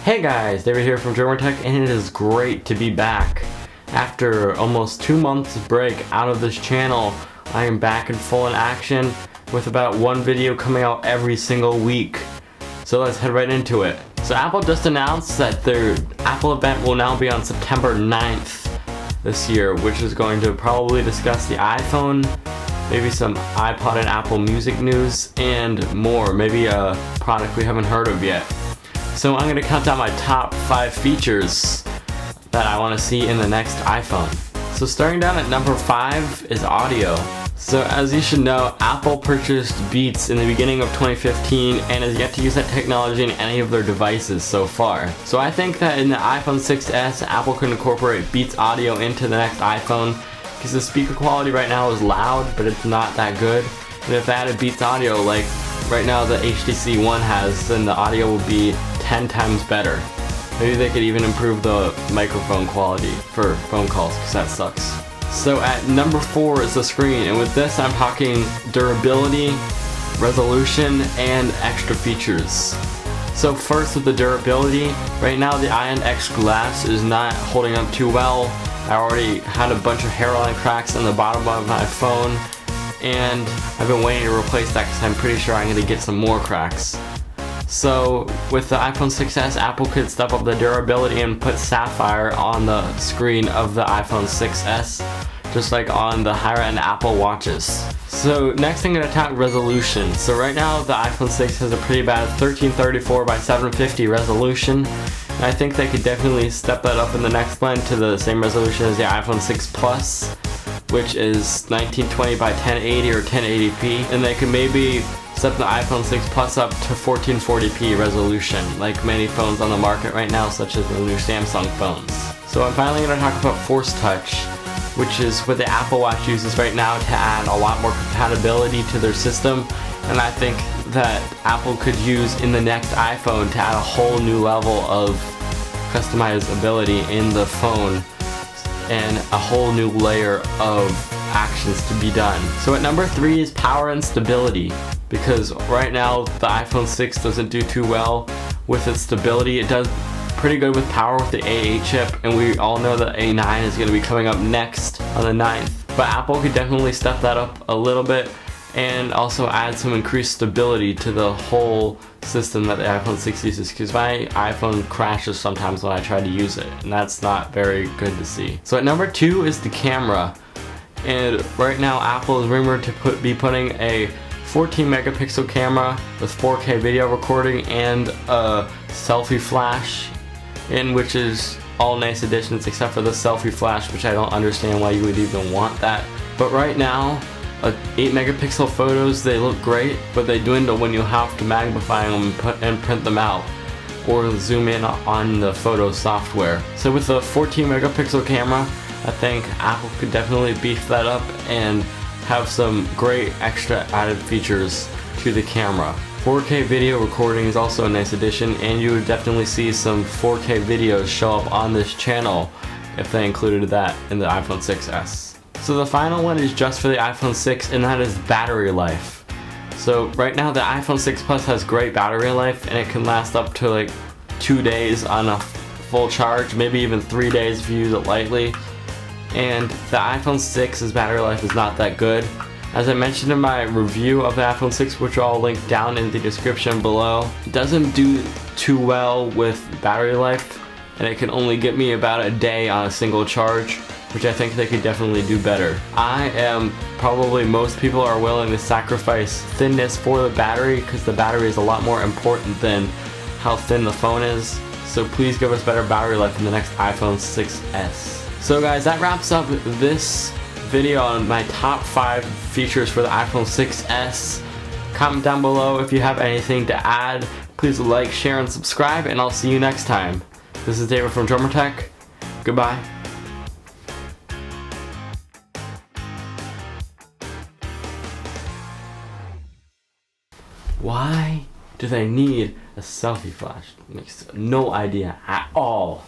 Hey guys, David here from Tech, and it is great to be back. After almost 2 months break out of this channel, I am back in full in action with about one video coming out every single week. So let's head right into it. So Apple just announced that their Apple event will now be on September 9th this year, which is going to probably discuss the iPhone, maybe some iPod and Apple Music news, and more. Maybe a product we haven't heard of yet. So I'm going to count down my top 5 features that I want to see in the next iPhone. So starting down at number 5 is audio. So as you should know, Apple purchased Beats in the beginning of 2015 and has yet to use that technology in any of their devices so far. So I think that in the iPhone 6s, Apple could incorporate Beats audio into the next iPhone, because the speaker quality right now is loud, but it's not that good. And if they added Beats audio like right now the HTC One has, then the audio will be 10 times better. Maybe they could even improve the microphone quality for phone calls, because that sucks. So at number 4 is the screen, and with this I'm talking durability, resolution, and extra features. So first with the durability, right now the Ion X glass is not holding up too well. I already had a bunch of hairline cracks on the bottom of my phone, and I've been waiting to replace that because I'm pretty sure I'm going to get some more cracks. So with the iPhone 6s, Apple could step up the durability and put Sapphire on the screen of the iPhone 6s, just like on the higher end Apple watches. So next I'm going to talk resolution. So right now the iPhone 6 has a pretty bad 1334 by 750 resolution. And I think they could definitely step that up in the next one to the same resolution as the iPhone 6 Plus, which is 1920 by 1080 or 1080p. And they could maybe step the iPhone 6 Plus up to 1440p resolution, like many phones on the market right now, such as the new Samsung phones. So I'm finally going to talk about Force Touch, which is what the Apple Watch uses right now to add a lot more compatibility to their system. And I think that Apple could use in the next iPhone to add a whole new level of customizability in the phone and a whole new layer of actions to be done. So at number 3 is power and stability, because right now the iPhone 6 doesn't do too well with its stability. It does pretty good with power with the A8 chip, and we all know that A9 is going to be coming up next on the 9th. But Apple could definitely step that up a little bit and also add some increased stability to the whole system that the iPhone 6 uses, because my iPhone crashes sometimes when I try to use it, and that's not very good to see. So at number 2 is the camera, and right now Apple is rumored to be putting a 14 megapixel camera with 4K video recording and a selfie flash in, which is all nice additions except for the selfie flash, which I don't understand why you would even want that. But right now 8 megapixel photos, they look great, but they dwindle when you have to magnify them and print them out or zoom in on the photo software. So with the 14 megapixel camera, I think Apple could definitely beef that up and have some great extra added features to the camera. 4K video recording is also a nice addition, and you would definitely see some 4K videos show up on this channel if they included that in the iPhone 6s. So the final one is just for the iPhone 6, and that is battery life. So right now the iPhone 6 Plus has great battery life, and it can last up to like 2 days on a full charge, maybe even 3 days if you use it lightly. And the iPhone 6's battery life is not that good. As I mentioned in my review of the iPhone 6, which I'll link down in the description below, it doesn't do too well with battery life, and it can only get me about a day on a single charge, which I think they could definitely do better. Probably most people are willing to sacrifice thinness for the battery, because the battery is a lot more important than how thin the phone is. So please give us better battery life in the next iPhone 6s. So guys, that wraps up this video on my top 5 features for the iPhone 6s. Comment down below if you have anything to add. Please like, share, and subscribe, and I'll see you next time. This is David from Tech. Goodbye. Why do they need a selfie flash? Makes no idea at all.